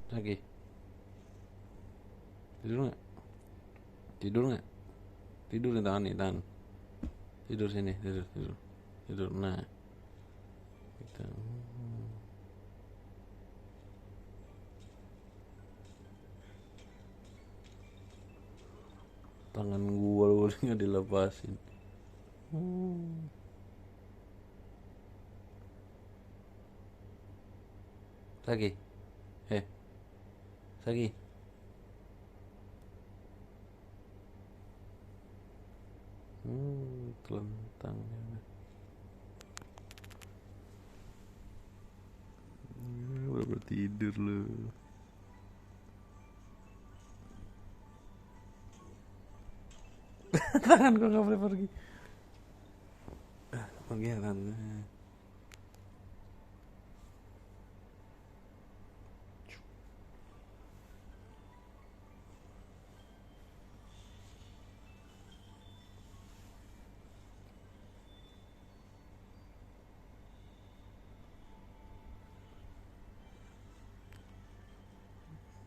Lagi. Tidur nggak? Tidur nggak? Tidur nih, tahan nih, tahan. Tidur sini, tidur, tidur. Tidur, nah. Kita. Tangan gua lu nggak dilepasin. Lagi. Eh, lagi. Telentang. Udah tidur lu. Tangan gua nggak boleh pergi. Pergi ya tangan.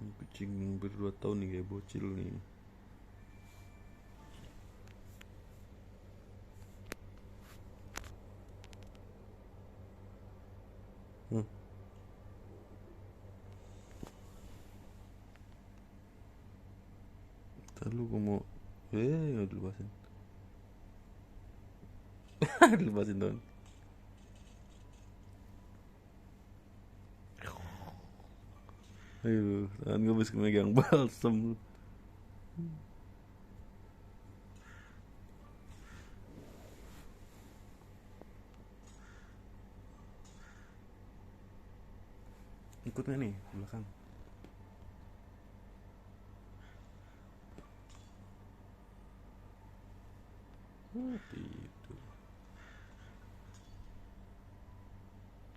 Kucing berdua tahun nih kayak bocil nih. Hmm. Ntar lu gua mau nggak dilepasin. Dilepasin tahun. Ayo, tangan gue bisa megang balsem lu. Ikut gak nih ke belakang? Tidur.